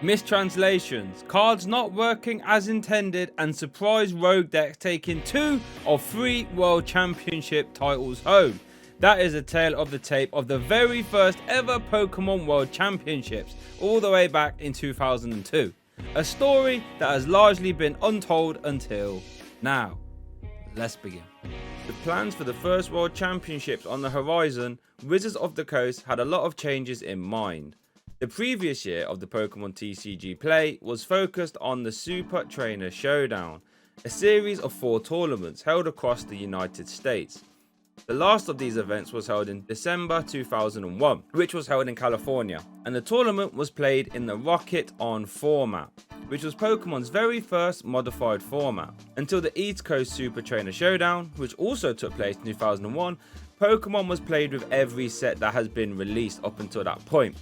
Mistranslations, cards not working as intended, and surprise rogue decks taking 2 of 3 World Championship titles home. That is a tale of the tape of the very first ever Pokemon World Championships, all the way back in 2002. A story that has largely been untold until now. Let's begin. With plans for the first World Championships on the horizon, Wizards of the Coast had a lot of changes in mind. The previous year of the Pokemon TCG play was focused on the Super Trainer Showdown, a series of 4 tournaments held across the United States. The last of these events was held in December 2001, which was held in California, and the tournament was played in the Rocket On format, which was Pokemon's very first modified format. Until the East Coast Super Trainer Showdown, which also took place in 2001, Pokemon was played with every set that has been released up until that point,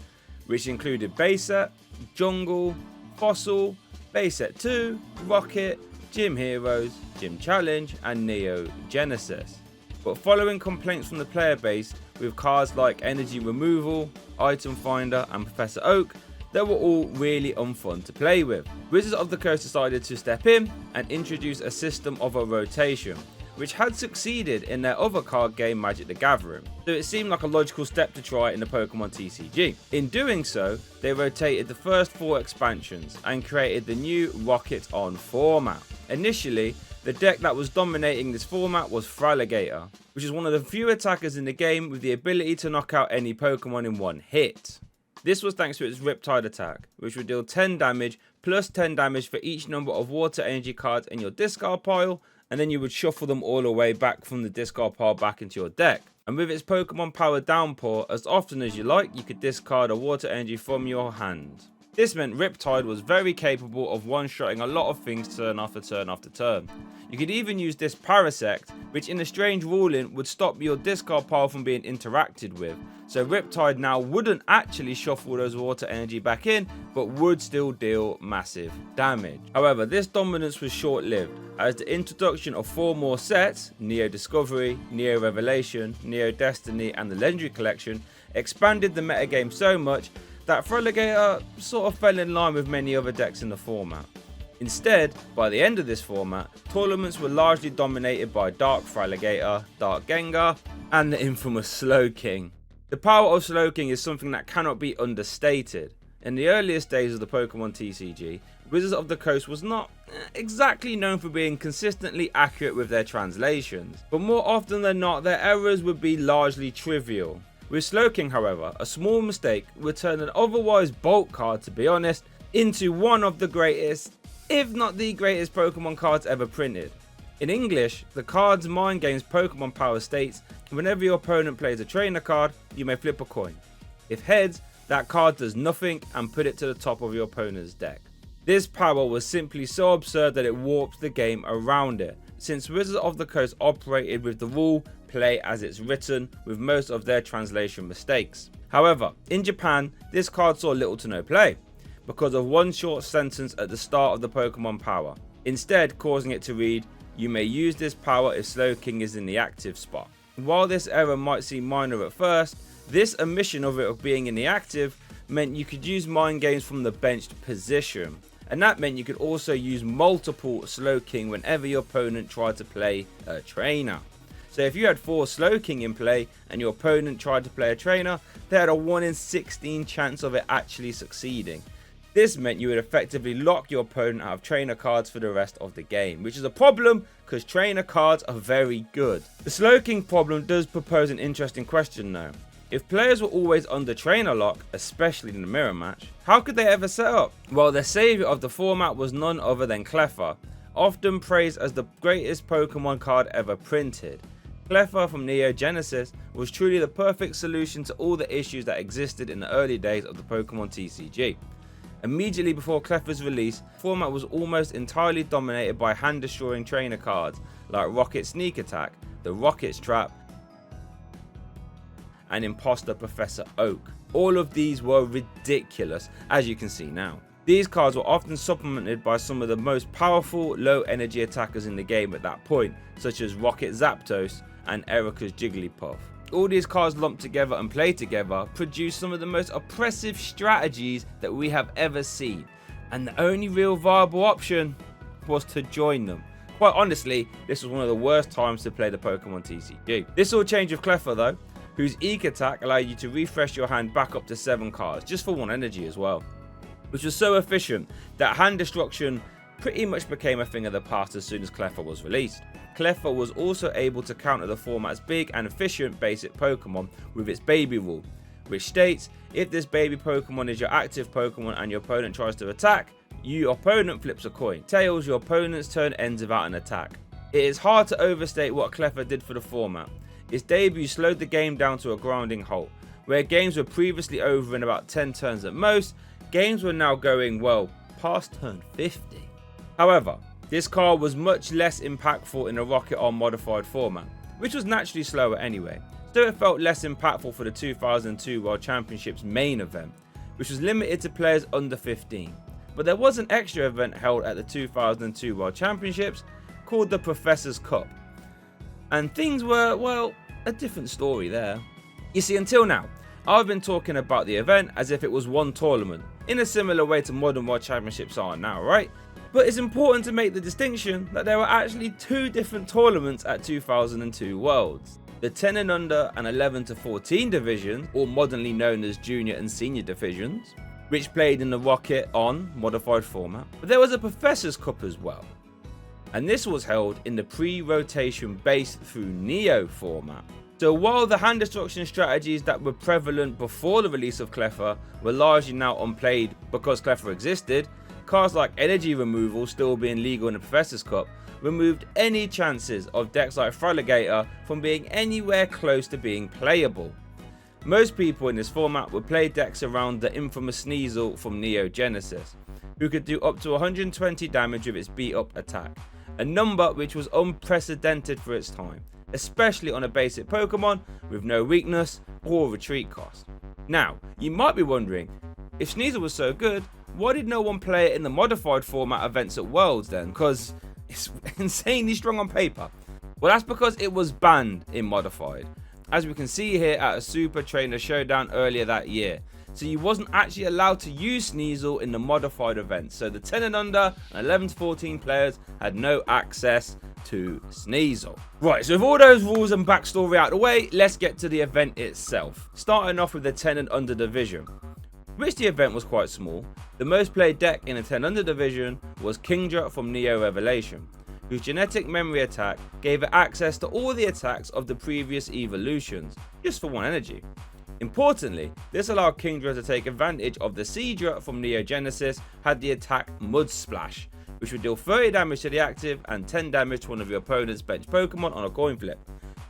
which included Base Set, Jungle, Fossil, Base Set 2, Rocket, Gym Heroes, Gym Challenge, and Neo Genesis. But following complaints from the player base with cards like Energy Removal, Item Finder, and Professor Oak, they were all really unfun to play with. Wizards of the Coast decided to step in and introduce a system of a rotation, which had succeeded in their other card game Magic the Gathering, so it seemed like a logical step to try in the Pokemon TCG. In doing so, they rotated the first 4 expansions and created the new Rocket On format. Initially, the deck that was dominating this format was Fraligator, which is one of the few attackers in the game with the ability to knock out any Pokemon in one hit. This was thanks to its Riptide attack, which would deal 10 damage plus 10 damage for each number of water energy cards in your discard pile, and then you would shuffle them all the way back from the discard pile back into your deck. And with its Pokemon Power Downpour, as often as you like, you could discard a water energy from your hand. This meant Riptide was very capable of one-shotting a lot of things turn after turn after turn. You could even use this Parasect, which in a strange ruling would stop your discard pile from being interacted with. So Riptide now wouldn't actually shuffle those water energy back in, but would still deal massive damage. However, this dominance was short-lived, as the introduction of 4 more sets, Neo Discovery, Neo Revelation, Neo Destiny, and the Legendary Collection, expanded the metagame so much that Fraligator sort of fell in line with many other decks in the format. Instead, by the end of this format, tournaments were largely dominated by Dark Fraligator, Dark Gengar, and the infamous Slowking. The power of Slowking is something that cannot be understated. In the earliest days of the Pokemon TCG, Wizards of the Coast was not exactly known for being consistently accurate with their translations, but more often than not, their errors would be largely trivial. With Slowking, however, a small mistake would turn an otherwise bulk card, to be honest, into one of the greatest, if not the greatest Pokemon cards ever printed. In English, the card's Mind Games Pokemon Power states, whenever your opponent plays a trainer card, you may flip a coin. If heads, that card does nothing and put it to the top of your opponent's deck. This power was simply so absurd that it warped the game around it, since Wizards of the Coast operated with the rule play as it's written, with most of their translation mistakes. However, in Japan, this card saw little to no play, because of one short sentence at the start of the Pokemon power, instead causing it to read, "You may use this power if Slowking is in the active spot." While this error might seem minor at first, this omission of it being in the active meant you could use Mind Games from the benched position, and that meant you could also use multiple Slowking whenever your opponent tried to play a trainer. So if you had 4 Slowking in play and your opponent tried to play a trainer, they had a 1 in 16 chance of it actually succeeding. This meant you would effectively lock your opponent out of trainer cards for the rest of the game, which is a problem because trainer cards are very good. The Slowking problem does propose an interesting question though. If players were always under trainer lock, especially in the mirror match, how could they ever set up? Well, the saviour of the format was none other than Cleffa, often praised as the greatest Pokemon card ever printed. Cleffa from Neo Genesis was truly the perfect solution to all the issues that existed in the early days of the Pokemon TCG. Immediately before Cleffa's release, the format was almost entirely dominated by hand-destroying trainer cards like Rocket Sneak Attack, the Rocket's Trap, and Imposter Professor Oak. All of these were ridiculous, as you can see now. These cards were often supplemented by some of the most powerful low energy attackers in the game at that point, such as Rocket Zapdos and Erica's Jigglypuff. All these cards lumped together and played together produced some of the most oppressive strategies that we have ever seen, and the only real viable option was to join them. Quite honestly, this was one of the worst times to play the Pokemon TCG. This all changed with Cleffa though, whose Eek attack allowed you to refresh your hand back up to 7 cards, just for 1 energy as well, which was so efficient that hand destruction pretty much became a thing of the past as soon as Cleffa was released. Cleffa was also able to counter the format's big and efficient basic Pokemon with its baby rule, which states if this baby Pokemon is your active Pokemon and your opponent tries to attack, your opponent flips a coin. Tails, your opponent's turn ends without an attack. It is hard to overstate what Cleffa did for the format. Its debut slowed the game down to a grinding halt. Where games were previously over in about 10 turns at most, games were now going, well, past turn 50. However, this card was much less impactful in a Rocket R modified format, which was naturally slower anyway, so it felt less impactful for the 2002 World Championships main event, which was limited to players under 15. But there was an extra event held at the 2002 World Championships called the Professor's Cup, and things were, well, a different story there. You see, until now, I've been talking about the event as if it was one tournament, in a similar way to modern World Championships are now, right? But it's important to make the distinction that there were actually 2 different tournaments at 2002 Worlds. The 10 and under and 11 to 14 divisions, or modernly known as junior and senior divisions, which played in the Rocket On modified format. But there was a Professor's Cup as well, and this was held in the pre-rotation base through Neo format. So while the hand destruction strategies that were prevalent before the release of Cleffa were largely now unplayed because Cleffa existed, cards like energy removal still being legal in the Professor's Cup removed any chances of decks like Fraligator from being anywhere close to being playable. Most people in this format would play decks around the infamous Sneasel from Neo Genesis, who could do up to 120 damage with its beat up attack, a number which was unprecedented for its time, especially on a basic Pokemon with no weakness or retreat cost. Now, you might be wondering, if Sneasel was so good, why did no one play it in the modified format events at Worlds then? Because it's insanely strong on paper. Well, that's because it was banned in modified, as we can see here at a Super Trainer Showdown earlier that year. So you wasn't actually allowed to use Sneasel in the modified events, so the 10 and under and 11 to 14 players had no access to Sneasel. Right, so with all those rules and backstory out of the way, let's get to the event itself, starting off with the 10 and under division, which the event was quite small. The most played deck in the 10 under division was Kingdra from Neo Revelation, whose genetic memory attack gave it access to all the attacks of the previous evolutions, just for 1 energy. Importantly, this allowed Kingdra to take advantage of the Seadra from Neo Genesis had the attack Mud Splash, which would deal 30 damage to the active and 10 damage to one of your opponent's bench Pokemon on a coin flip,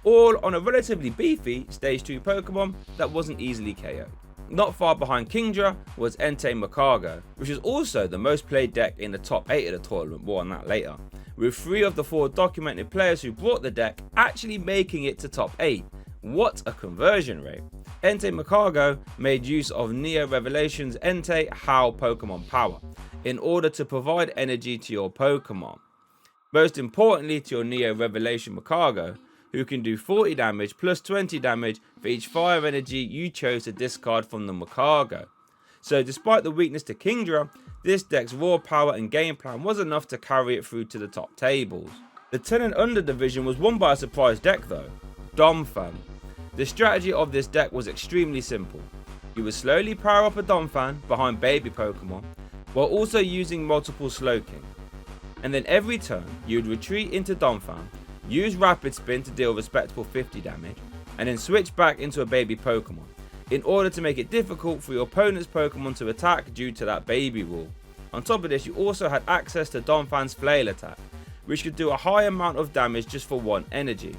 all on a relatively beefy stage 2 Pokemon that wasn't easily KO'd. Not far behind Kingdra was Entei Macargo, which is also the most played deck in the top 8 of the tournament, more on that later, with 3 of the 4 documented players who brought the deck actually making it to top 8. What a conversion rate. Entei Macargo made use of Neo Revelation's Entei How Pokemon Power in order to provide energy to your Pokemon. Most importantly to your Neo Revelation Macargo, who can do 40 damage plus 20 damage for each fire energy you chose to discard from the Macargo. So despite the weakness to Kingdra, this deck's raw power and game plan was enough to carry it through to the top tables. The 10 and under division was won by a surprise deck though, Donphan. The strategy of this deck was extremely simple. You would slowly power up a Donphan behind baby Pokemon, while also using multiple Slowking. And then every turn, you would retreat into Donphan, use Rapid Spin to deal respectable 50 damage, and then switch back into a baby Pokemon, in order to make it difficult for your opponent's Pokemon to attack due to that baby rule. On top of this, you also had access to Donphan's Flail attack, which could do a high amount of damage just for 1 energy.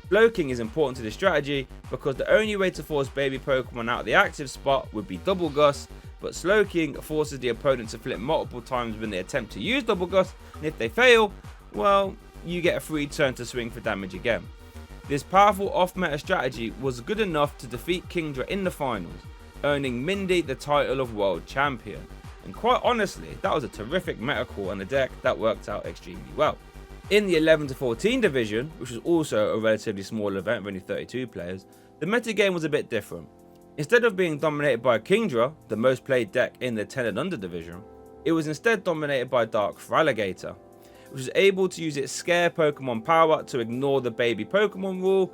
Slowking is important to this strategy because the only way to force baby Pokemon out of the active spot would be Double Gust, but Slowking forces the opponent to flip multiple times when they attempt to use Double Gust, and if they fail, well, you get a free turn to swing for damage again. This powerful off-meta strategy was good enough to defeat Kingdra in the finals, earning Mindy the title of World Champion. And quite honestly, that was a terrific meta call on a deck that worked out extremely well. In the 11 to 14 division, which was also a relatively small event of only 32 players, The metagame was a bit different. Instead of being dominated by Kingdra, the most played deck in the 10 and under division, it was instead dominated by Dark Feraligatr, which was able to use its scare Pokemon power to ignore the baby Pokemon rule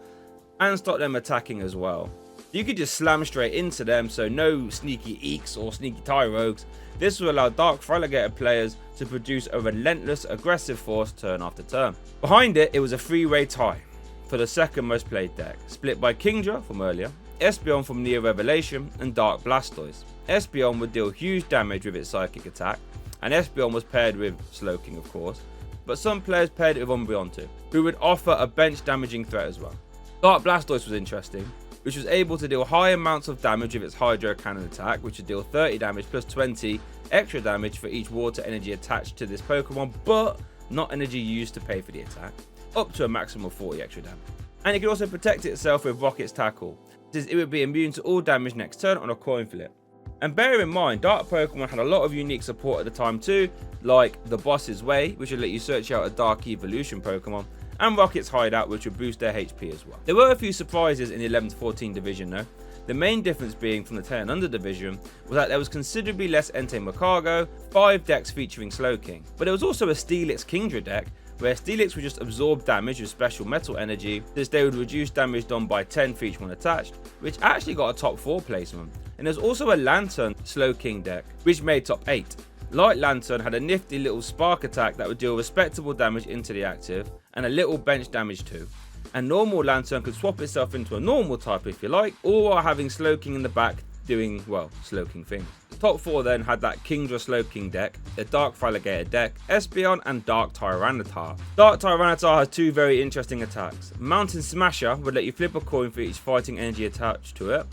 and stop them attacking as well. You could just slam straight into them, so no sneaky Eeks or sneaky Tyrogues. This will allow Dark Feraligatr players to produce a relentless aggressive force turn after turn. Behind it, it was a three-way tie for the second most played deck, split by Kingdra from earlier, Espeon from Neo Revelation, and Dark Blastoise. Espeon would deal huge damage with its psychic attack, and Espeon was paired with Slowking of course, but some players paired it with Umbreon too, who would offer a bench damaging threat as well. Dark Blastoise was interesting, which was able to deal high amounts of damage with its Hydro Cannon attack, which would deal 30 damage plus 20 extra damage for each water energy attached to this Pokemon, but not energy used to pay for the attack, up to a maximum of 40 extra damage. And it could also protect itself with Rocket's Tackle, since it would be immune to all damage next turn on a coin flip. And bear in mind, Dark Pokemon had a lot of unique support at the time too, like the Boss's Way, which would let you search out a Dark Evolution Pokemon, and Rocket's Hideout, which would boost their HP as well. There were a few surprises in the 11 to 14 division though. The main difference being from the 10 and under division was that there was considerably less Entei Macargo, 5 decks featuring Slowking. But there was also a Steelix Kingdra deck, where Steelix would just absorb damage with special metal energy, since they would reduce damage done by 10 for each one attached, which actually got a top 4 placement. And there's also a Lantern Slowking deck, which made top 8. Light Lantern had a nifty little spark attack that would deal respectable damage into the active, and a little bench damage too. And normal Lantern could swap itself into a normal type if you like, or while having Slowking in the back doing, well, Slowking things. The top 4 then had that Kingdra Slowking deck, a Dark Feraligatr deck, Espeon, and Dark Tyranitar. Dark Tyranitar has 2 very interesting attacks. Mountain Smasher would let you flip a coin for each fighting energy attached to it,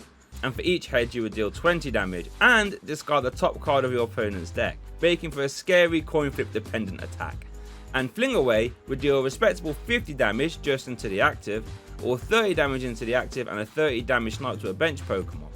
and for each head you would deal 20 damage and discard the top card of your opponent's deck, making for a scary coin flip dependent attack. And Fling Away would deal a respectable 50 damage just into the active, or 30 damage into the active and a 30 damage snipe to a bench Pokemon,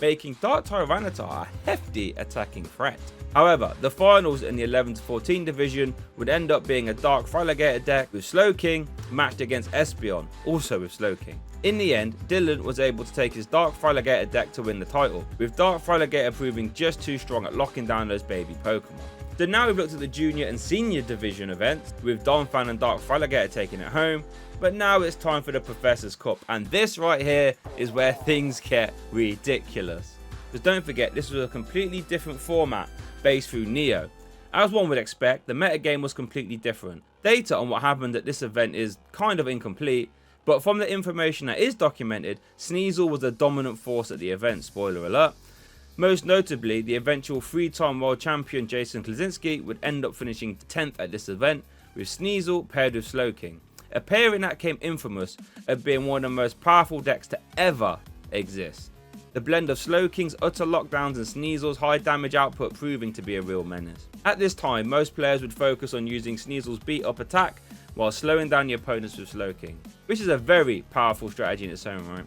making Dark Tyranitar a hefty attacking threat. However, the finals in the 11 to 14 division would end up being a Dark Feraligatr deck with Slowking matched against Espeon, also with Slowking. In the end, Dylan was able to take his Dark Feraligatr deck to win the title, with Dark Feraligatr proving just too strong at locking down those baby Pokemon. So now we've looked at the junior and senior division events, with Donphan and Dark Feraligatr taking it home, but now it's time for the Professor's Cup, and this right here is where things get ridiculous. Because don't forget, this was a completely different format based through Neo. As one would expect, the metagame was completely different. Data on what happened at this event is kind of incomplete, but from the information that is documented, Sneasel was the dominant force at the event, spoiler alert. Most notably, the eventual 3-time world champion Jason Klaczynski would end up finishing 10th at this event, with Sneasel paired with Slowking, a pairing that came infamous of being one of the most powerful decks to ever exist. The blend of Slowking's utter lockdowns and Sneasel's high damage output proving to be a real menace. At this time, most players would focus on using Sneasel's beat up attack while slowing down your opponents with Slowking, which is a very powerful strategy in its own right.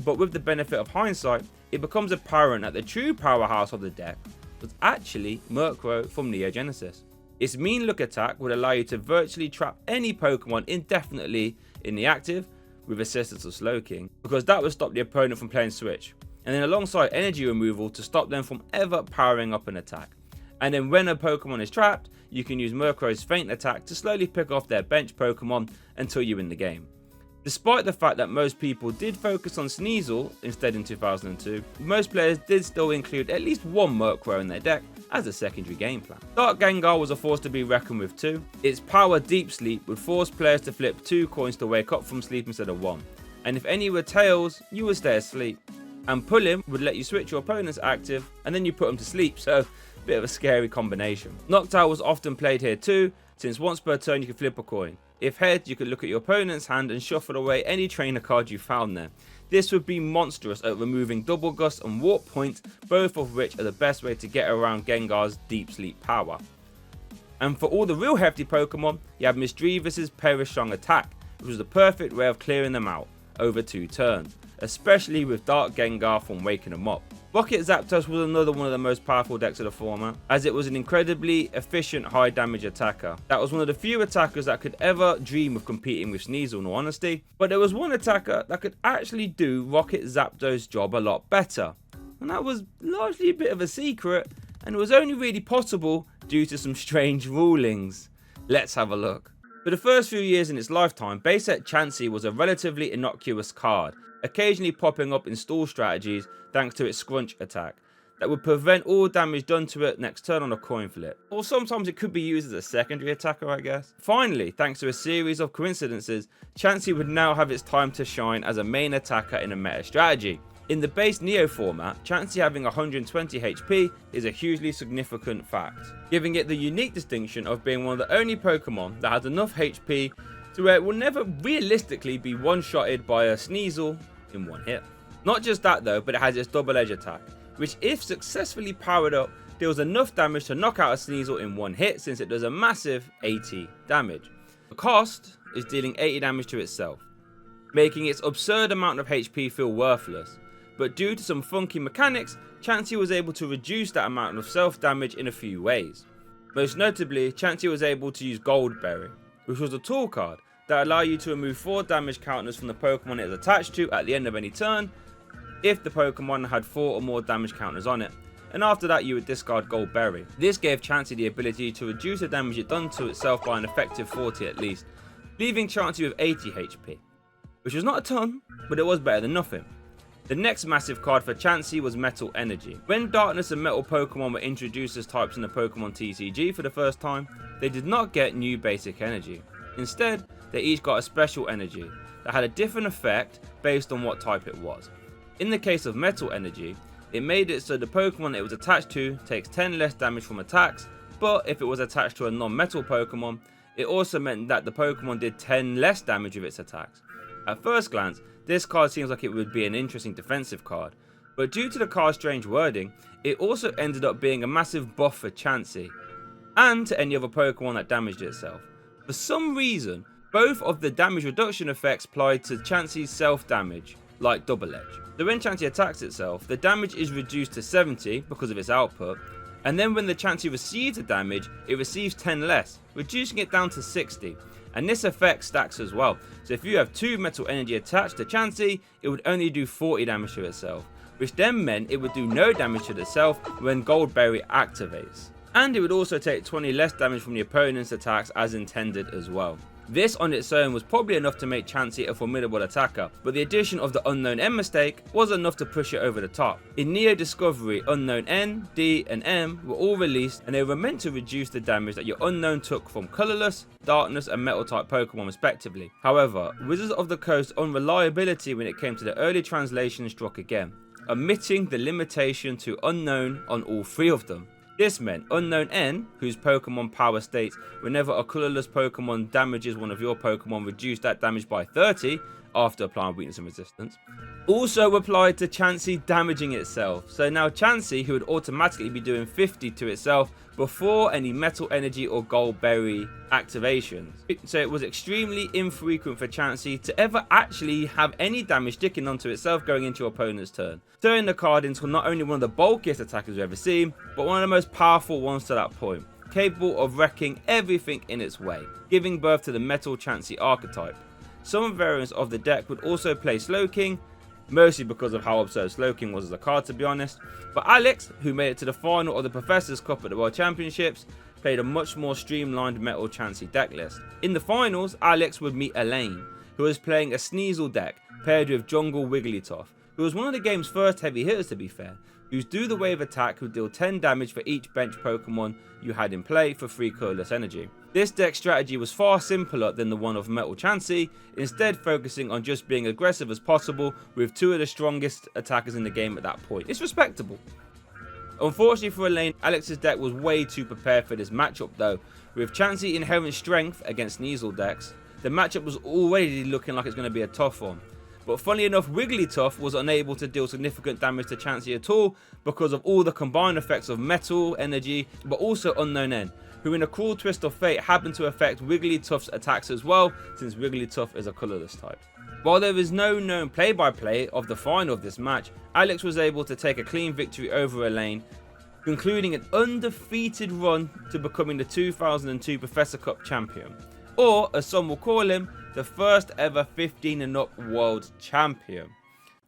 But with the benefit of hindsight, it becomes apparent that the true powerhouse of the deck was actually Murkrow from Neo Genesis. Its mean look attack would allow you to virtually trap any Pokemon indefinitely in the active with assistance of Slowking, because that would stop the opponent from playing Switch, and then alongside energy removal to stop them from ever powering up an attack. And then when a Pokemon is trapped, you can use Murkrow's feint attack to slowly pick off their bench Pokemon until you win the game. Despite the fact that most people did focus on Sneasel instead in 2002, most players did still include at least one Murkrow in their deck as a secondary game plan. Dark Gengar was a force to be reckoned with too. Its power Deep Sleep would force players to flip 2 coins to wake up from sleep instead of 1, and if any were tails, you would stay asleep. And Pulling would let you switch your opponent's active and then you put them to sleep, so a bit of a scary combination. Noctowl was often played here too, since once per turn you could flip a coin. If head, you could look at your opponent's hand and shuffle away any trainer card you found there. This would be monstrous at removing Double Gust and Warp Point, both of which are the best way to get around Gengar's Deep Sleep power. And for all the real hefty Pokemon, you have Misdreavus' Perish Strong attack, which was the perfect way of clearing them out over 2 turns, especially with Dark Gengar from waking them up. Rocket Zapdos was another one of the most powerful decks of the format, as it was an incredibly efficient high damage attacker. That was one of the few attackers that could ever dream of competing with Sneasel in all honesty, but there was one attacker that could actually do Rocket Zapdos' job a lot better, and that was largely a bit of a secret, and it was only really possible due to some strange rulings. Let's have a look. For the first few years in its lifetime, base set Chansey was a relatively innocuous card, occasionally popping up in stall strategies thanks to its scrunch attack that would prevent all damage done to it next turn on a coin flip. Or sometimes it could be used as a secondary attacker, I guess. Finally, thanks to a series of coincidences, Chansey would now have its time to shine as a main attacker in a meta strategy. In the base Neo format, Chansey having 120 HP is a hugely significant fact, giving it the unique distinction of being one of the only Pokemon that has enough HP to where it will never realistically be one-shotted by a Sneasel in one hit. Not just that though, but it has its double edge attack, which if successfully powered up, deals enough damage to knock out a Sneasel in one hit since it does a massive 80 damage. The cost is dealing 80 damage to itself, making its absurd amount of HP feel worthless. But due to some funky mechanics, Chansey was able to reduce that amount of self damage in a few ways. Most notably, Chansey was able to use Goldberry, which was a tool card that allowed you to remove 4 damage counters from the Pokemon it is attached to at the end of any turn, if the Pokemon had 4 or more damage counters on it, and after that you would discard Goldberry. This gave Chansey the ability to reduce the damage it done to itself by an effective 40 at least, leaving Chansey with 80 HP, which was not a ton, but it was better than nothing. The next massive card for Chansey was Metal Energy. When Darkness and Metal Pokemon were introduced as types in the Pokemon TCG for the first time, they did not get new basic energy. Instead, they each got a special energy that had a different effect based on what type it was. In the case of Metal Energy, it made it so the Pokemon it was attached to takes 10 less damage from attacks, but if it was attached to a non-metal Pokemon, it also meant that the Pokemon did 10 less damage with its attacks. At first glance, this card seems like it would be an interesting defensive card, but due to the card's strange wording, it also ended up being a massive buff for Chansey, and to any other Pokemon that damaged itself. For some reason, both of the damage reduction effects applied to Chansey's self-damage, like Double Edge. So when Chansey attacks itself, the damage is reduced to 70 because of its output, and then when the Chansey receives the damage, it receives 10 less, reducing it down to 60. And this effect stacks as well, so if you have 2 Metal Energy attached to Chansey, it would only do 40 damage to itself, which then meant it would do no damage to itself when Goldberry activates. And it would also take 20 less damage from the opponent's attacks as intended as well. This on its own was probably enough to make Chansey a formidable attacker, but the addition of the Unknown N mistake was enough to push it over the top. In Neo Discovery, Unknown N, D and M were all released, and they were meant to reduce the damage that your Unknown took from Colourless, Darkness and Metal type Pokemon respectively. However, Wizards of the Coast's unreliability when it came to the early translation struck again, omitting the limitation to Unknown on all 3 of them. This meant Unknown N, whose Pokemon power states whenever a colourless Pokemon damages one of your Pokemon, reduce that damage by 30 after applying weakness and resistance, also applied to Chansey damaging itself. So now Chansey, who would automatically be doing 50 to itself before any Metal Energy or Goldberry activations. So it was extremely infrequent for Chansey to ever actually have any damage sticking onto itself going into your opponent's turn, turning the card into not only one of the bulkiest attackers we've ever seen, but one of the most powerful ones to that point, capable of wrecking everything in its way, giving birth to the Metal Chansey archetype. Some variants of the deck would also play Slowking, mostly because of how absurd Slowking was as a card to be honest, but Alex, who made it to the final of the Professor's Cup at the World Championships, played a much more streamlined Metal Chansey deck list. In the finals, Alex would meet Elaine, who was playing a Sneasel deck paired with Jungle Wigglytuff, who was one of the game's first heavy hitters to be fair, whose Do the Wave attack would deal 10 damage for each bench Pokemon you had in play for 3 colourless energy. This deck strategy was far simpler than the one of Metal Chansey, instead focusing on just being aggressive as possible with 2 of the strongest attackers in the game at that point. It's respectable. Unfortunately for Elaine, Alex's deck was way too prepared for this matchup though. With Chansey inherent strength against Sneasel decks, the matchup was already looking like it's going to be a tough one. But funnily enough, Wigglytuff was unable to deal significant damage to Chansey at all because of all the combined effects of Metal Energy, but also Unknown N, who in a cruel twist of fate happened to affect Wigglytuff's attacks as well, since Wigglytuff is a colourless type. While there is no known play-by-play of the final of this match, Alex was able to take a clean victory over Elaine, concluding an undefeated run to becoming the 2002 Professor Cup champion, or as some will call him, the first ever 15 and up world champion.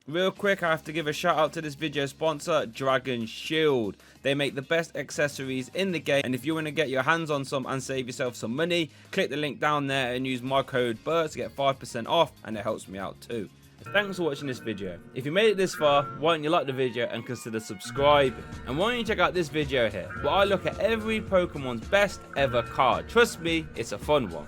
Real quick, I have to give a shout out to this video sponsor, Dragon Shield. They make the best accessories in the game, and if you want to get your hands on some and save yourself some money, click the link down there and use my code BERT to get 5% off, and it helps me out too. Thanks for watching this video. If you made it this far, why don't you like the video and consider subscribing? And why don't you check out this video here, where I look at every Pokemon's best ever card. Trust me, it's a fun one.